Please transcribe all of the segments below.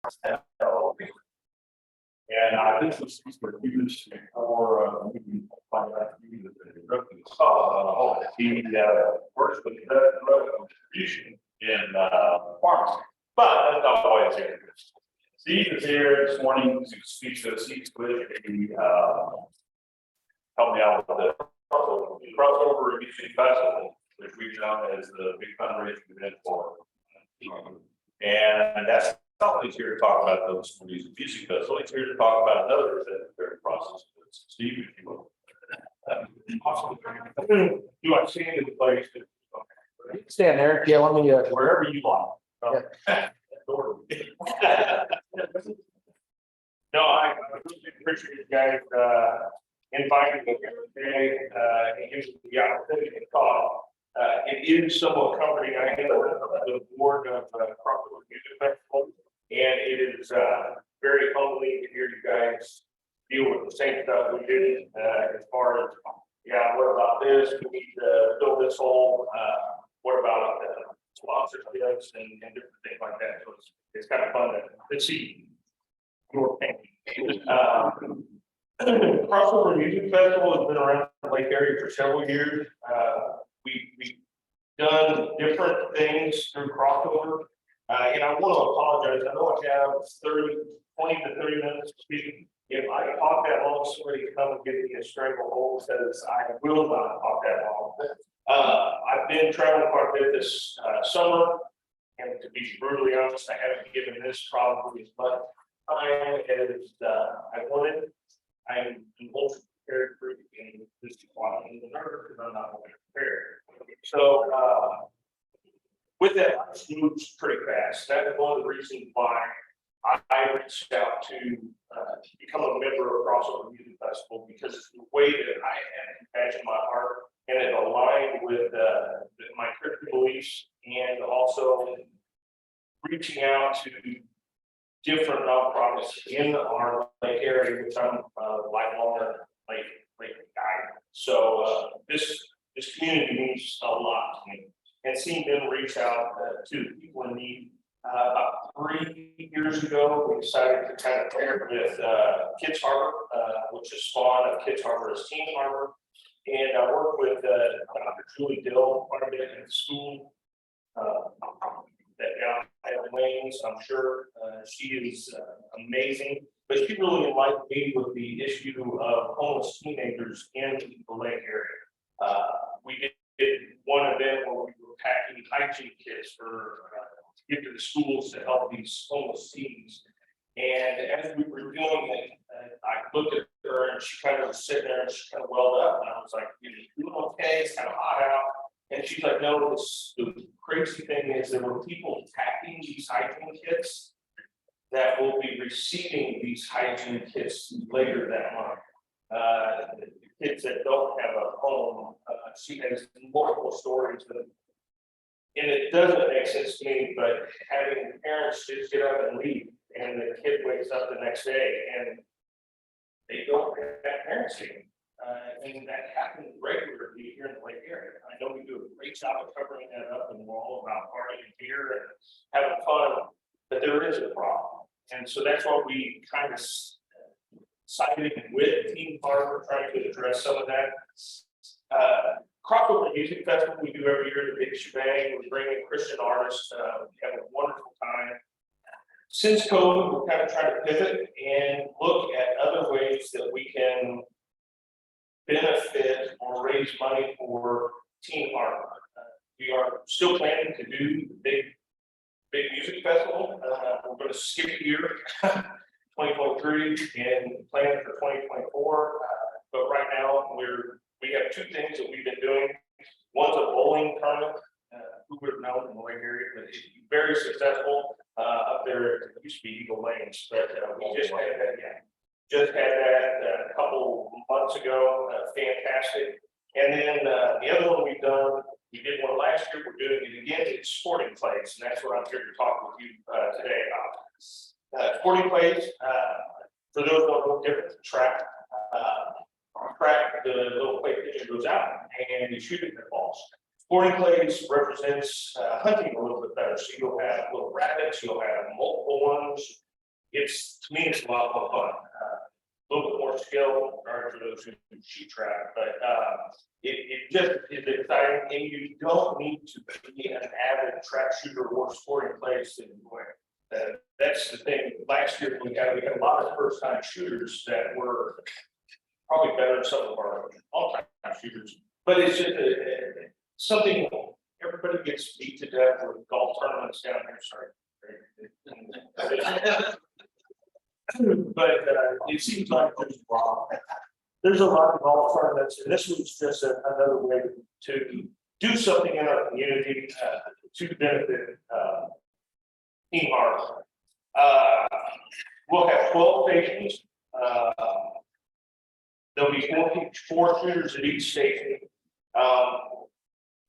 And this was for use for the works with the distribution in pharmacy, but that's not why it's here. Steve is here this morning to speak to us. He's with the help me out with the crossover music festival, which we know as the big fundraising event for. And that's not he's here to talk about those music festival. He's here to talk about another event very process. Steve, if you will. Awesome. You want to see in the place? Stand there. Yeah, let me. Wherever you want. Yeah. No, I really appreciate you guys inviting me here today and giving me the opportunity to talk. It is somewhat comforting. I am the board of Crossover Music Festival, and it is very humbling to hear you guys deal with the same stuff we did as far as, yeah, what about this? We need to fill this hole. What about sponsorships and different things like that? So it's kind of fun to see your pain. Crossover Music Festival has been around the Lake area for several years. We've done different things through Crossover. And I want to apologize. I know I have 20 to 30 minutes to speak. If I talk that long, somebody come and get me a strangle hold, says I will not talk that long. I've been traveling quite a bit this summer, and to be brutally honest, I haven't given this probably as much time as I wanted. I'm emotionally prepared for this in the nerve because I'm not prepared. So with that, I moved pretty fast. That is one of the reasons why I reached out to become a member of Crossover Music Festival, because it's the way that I had compassion in my heart, and it aligned with my Christian beliefs, and also reaching out to different nonprofits in our Lake area, which I'm lifelong Lake guy. So this community means a lot to me, and seeing them reach out to people in need. About 3 years ago, we decided to kind of pair with Kids Harbor, which is spawned of Kids Harbor as Teen Harbor. And I work with Dr. Julie Dill quite a bit at the school. That at Wayne's, I'm sure she is amazing, but she really liked me with the issue of homeless teenagers in the Lake area. We did one event where we were packing hygiene kits for give to the schools to help these homeless teens. And as we were doing it, I looked at her and she kind of was sitting there and she kind of welled up. And I was like, you doing okay? It's kind of hot out. And she's like, no, the crazy thing is there were people packing these hygiene kits that will be receiving these hygiene kits later that month. The kids that don't have a home, she has multiple stories of. And it doesn't make sense to me, but having parents just get up and leave, and the kid wakes up the next day and they don't have parents here. And that happens regularly here in the Lake area. I know we do a great job of covering that up, and we're all about partying here and having fun, but there is a problem. And so that's why we kind of sided with Teen Harbor, trying to address some of that. Crossover Music Festival we do every year, the big shebang. We bring in Christian artists. We have a wonderful time. Since COVID, we're kind of trying to pivot and look at other ways that we can benefit or raise money for Teen Harbor. We are still planning to do the big music festival. We're going to skip a year, 2023, and plan for 2024. But right now we have two things that we've been doing. One's a bowling tournament. Who would have known in the Lake area, but it's very successful up there. It used to be Eagle Lanes, but we just had that. Yeah, just had that a couple months ago. Fantastic. And then the other one we've done, we did one last year. We're doing it again. It's sporting plays, and that's what I'm here to talk with you today about. Sporting plays. For those who don't know, different track. The little play pitcher goes out and you shoot it in the balls. Sporting plays represents hunting a little bit better. So you'll have little rabbits, you'll have multiple ones, to me, it's a lot more fun. A little bit more skill, or for those who shoot track, but it just is exciting, and you don't need to be an avid track shooter or sporting place to enjoy it. That's the thing. Last year we had a lot of first time shooters that were probably better than some of our all time shooters, but it's just something everybody gets beat to death with golf tournaments down here. Sorry. But it seems like there's a lot of golf tournaments, and this was just another way to do something in our community to benefit Team Harbor. We'll have 12 stations. There'll be four shooters at each station.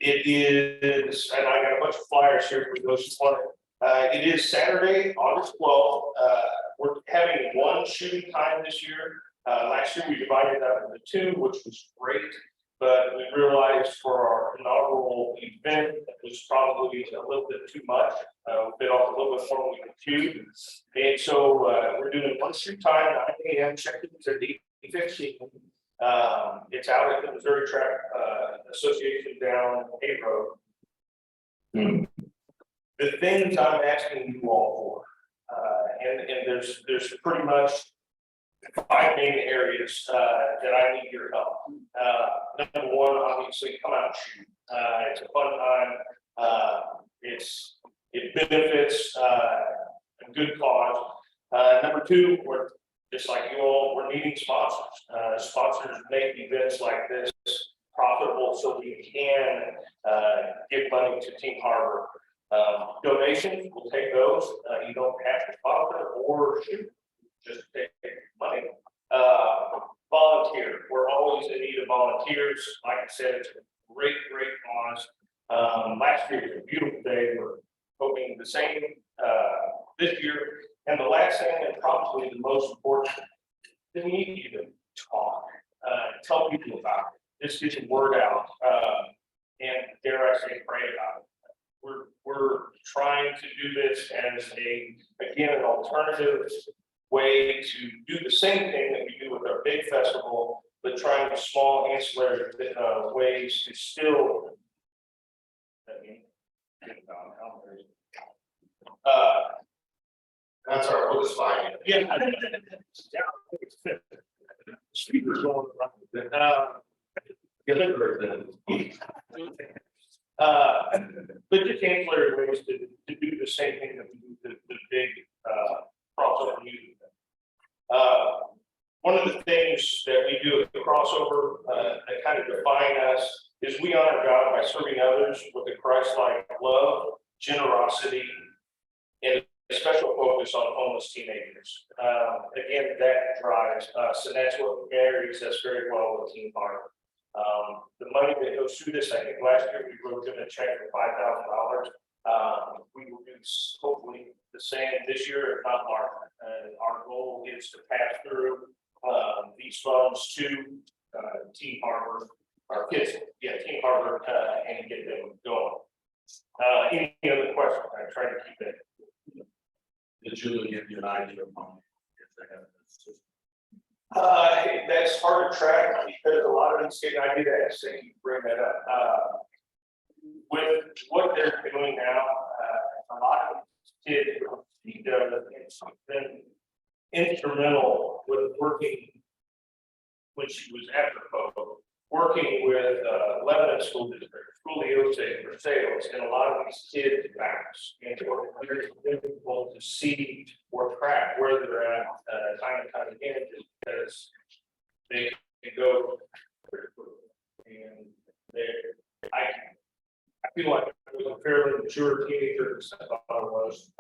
It is, and I got a bunch of flyers here for those who want it. It is Saturday, August 12th. We're having one shooting time this year. Last year we divided that into two, which was great, but we realized for our inaugural event it was probably a little bit too much. We bit off a little bit more than we could chew, and so we're doing one shoot time, 9 a.m. Check-ins at 8:15. It's out at the Missouri Track Association down A Road. The things I'm asking you all for, and there's pretty much 5 main areas that I need your help. Number one, obviously, come out and shoot. It's a fun time. It benefits a good cause. Number two, we're just like you all, we're needing sponsors. Sponsors make events like this profitable so we can give money to Team Harbor. Donations, we'll take those. You don't have to sponsor or shoot, just take money. Volunteer, we're always in need of volunteers. Like I said, it's a great cause. Last year was a beautiful day. We're hoping the same this year. And the last thing, and probably the most important, we need you to talk, tell people about it. Just get the word out, and dare I say, pray about it. We're trying to do this as an alternative way to do the same thing that we do with our big festival, but trying small ancillary ways to still. That's our oldest slide. Yeah. Speakers going around. But just ancillary ways to do the same thing that we do the big crossover music. One of the things that we do at the crossover that kind of define us is we honor God by serving others with a Christ-like love, generosity, and a special focus on homeless teenagers. Again, that drives us, and that's what marries us very well with Team Harbor. The money that goes through this, I think last year we wrote them a check for $5,000. We will do hopefully the same this year, if not more. Our goal is to pass through these funds to Team Harbor, our kids, Team Harbor, and get them going. Any other questions? I try to keep it. Did Julie give you an idea of how That's hard to track because a lot of these kids, I did actually bring that up. With what they're doing now, a lot of kids have been instrumental with working when she was after COVID, working with Lebanon School District, Scoliosis for sales, and a lot of these kids backs, and it's very difficult to see or track where they're at time and time again, just because they can go and I feel like I was a fairly mature teenager, I thought I was,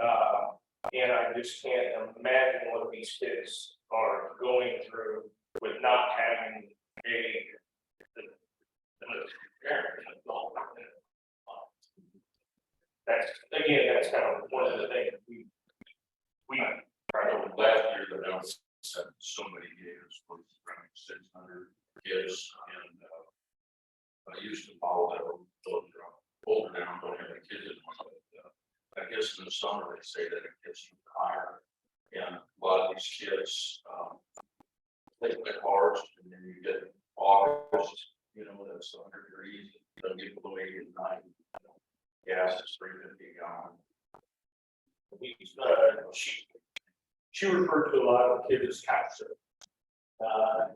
and I just can't imagine what these kids are going through with not having that's kind of one of the things we last year that I was so many years, around 600 kids, and I used to follow that older now, don't have any kids anymore. I guess in the summer they say that it gets higher, and of these kids, they play cars, and then you get August, you know, that's 100 degrees, they'll get below 80 at night. Gas is $3.50 a gallon. She referred to a lot of kids as couch surfing.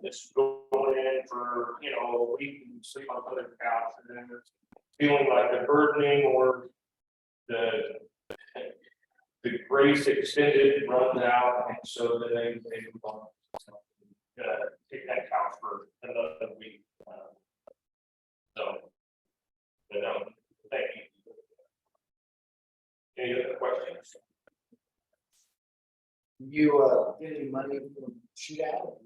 It's going in for, you know, a week and sleep on the couch, and then it's feeling like a burdening or the grace extended runs out, and so then they move on. Take that couch for another week. So, but thank you. Any other questions? You, get any money from shootout?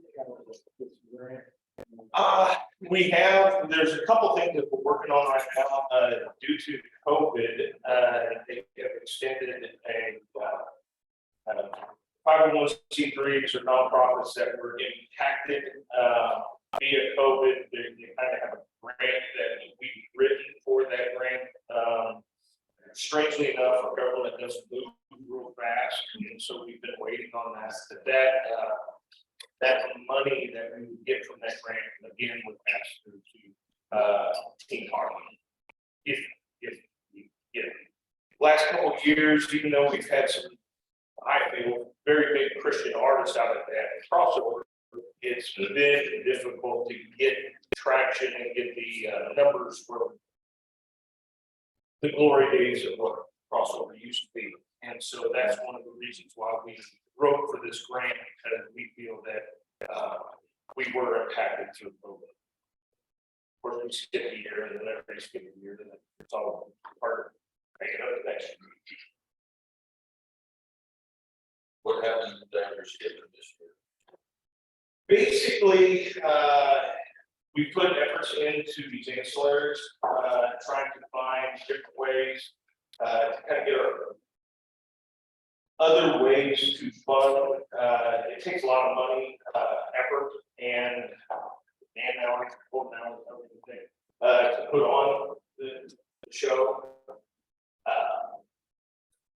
We have, there's a couple things that we're working on right now, due to COVID, they have extended a 501c3s or nonprofits that were impacted, via COVID. They kind of have a grant that we've written for that grant. Strangely enough, our government doesn't move real fast, and so we've been waiting on that. That money that we would get from that grant again would pass through to Team Harlan. If we get it. Last couple of years, even though we've had some, I feel, very big Christian artists out of that crossover, it's been difficult to get traction and get the numbers from the glory days of what crossover used to be. And so that's one of the reasons why we wrote for this grant, because we feel that we were impacted through COVID. Of course, we skip a year, and then everybody skip a year, and it's all part of making up the next year. What happened that you're skipping this year? Basically, we put efforts into these ancillaries, trying to find different ways to kind of get our other ways to fund. It takes a lot of money, effort, and now to put on the show.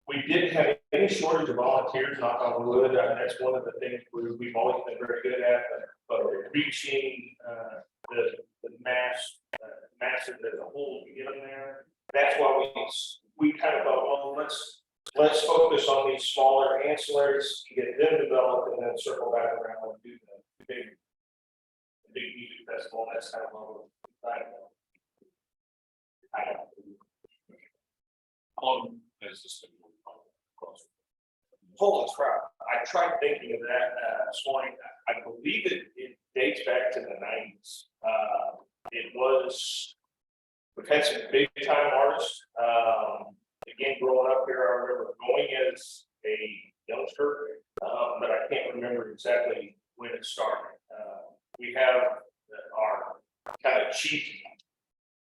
We didn't have any shortage of volunteers, knock on wood. That's one of the things we've always been very good at, but reaching the masses as a whole to get them there. That's why we kind of thought, well, let's focus on these smaller ancillaries, get them developed, and then circle back around and do the big music festival. That's kind of what I don't know. How long has this been going on? Holy crap, I tried thinking of that this morning. I believe it dates back to the 90s. We've had some big time artists. Again, growing up here, I remember going as a youngster, but I can't remember exactly when it started. We have our kind of chief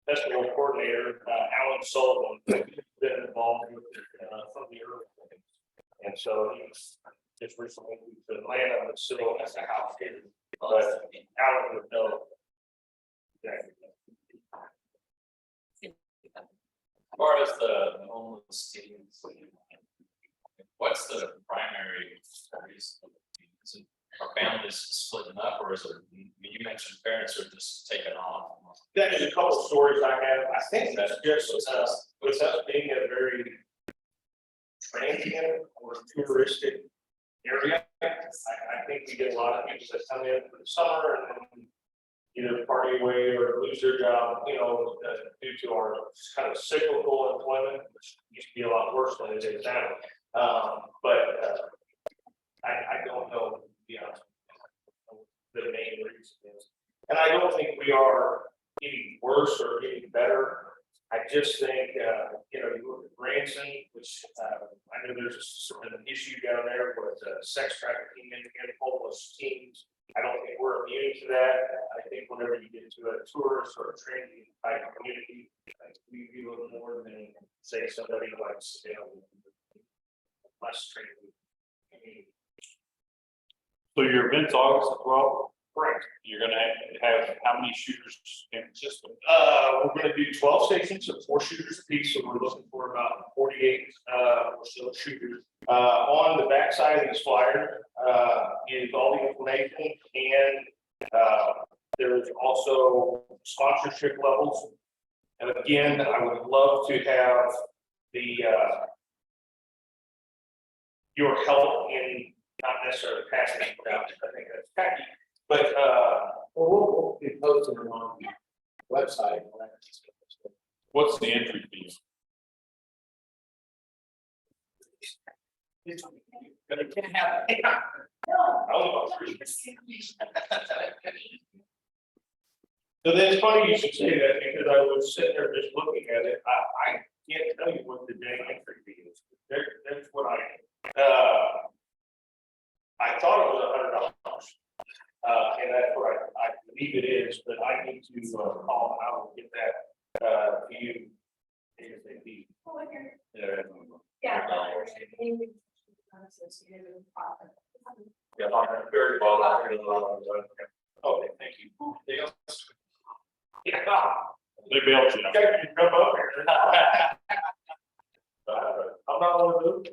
festival coordinator, Alan Sullivan, who's been involved with it from the early days. And so he's just recently moved to Atlanta, but still has a house here. But Alan would know exactly. As far as the homeless students, what's the primary reason? Is it our families splitting up, or is it, you mentioned parents are just taking off? That is a couple of stories I have. I think that's just with us being a very transient or touristic area. I think we get a lot of people that come in for the summer and then either party away or lose their job, you know, due to our kind of cyclical employment, which used to be a lot worse than it is now. I don't know, the main reason is, and I don't think we are any worse or any better. I just think, you look at Branson, which I know there's an issue down there with sex trafficking and homeless teens. I don't think we're immune to that. I think whenever you get to a tourist or a transient type of community, we do a little more than say somebody like less transient community. So your event's August 12th? Correct. You're gonna have how many shooters in the system? We're gonna do 12 stations of 4 shooters apiece, so we're looking for about 48 or so shooters. On the backside of this flyer, is all the information and, there's also sponsorship levels. And again, I would love to have the, your help in not necessarily passing it around, I think that's tacky, but, We'll be posting it on the website. What's the entry fee? but it can't have. So then it's funny you should say that because I was sitting there just looking at it. I can't tell you what the day entry fee is. That's what I thought it was $100. And that's what I believe it is, but I need to call and I will get that to you. ASAP. Yeah. Yeah, I'm very well. Okay, thank you. Anything else? Yeah. They bailed you. You guys can jump up here. I'm not one of those.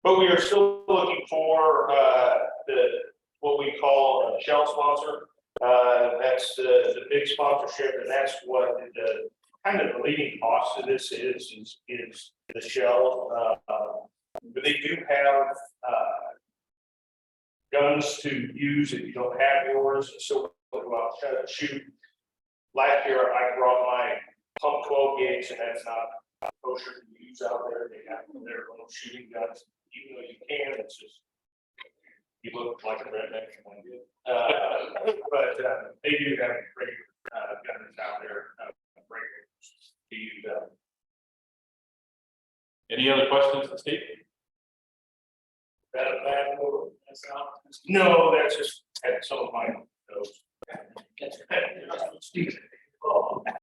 But we are still looking for what we call a shell sponsor. That's the big sponsorship, and that's what the kind of the leading cost of this is the shell. But they do have guns to use if you don't have yours. So go out and shoot. Last year I brought my pump 12 gauge, and that's not kosher to use out there. They have their own shooting guns, even though you can. It's just you look like a redneck when you do. But they do have great guns out there. Great to use. Any other questions, Steve? That a bad move? No, that's just had some of my notes. Steve.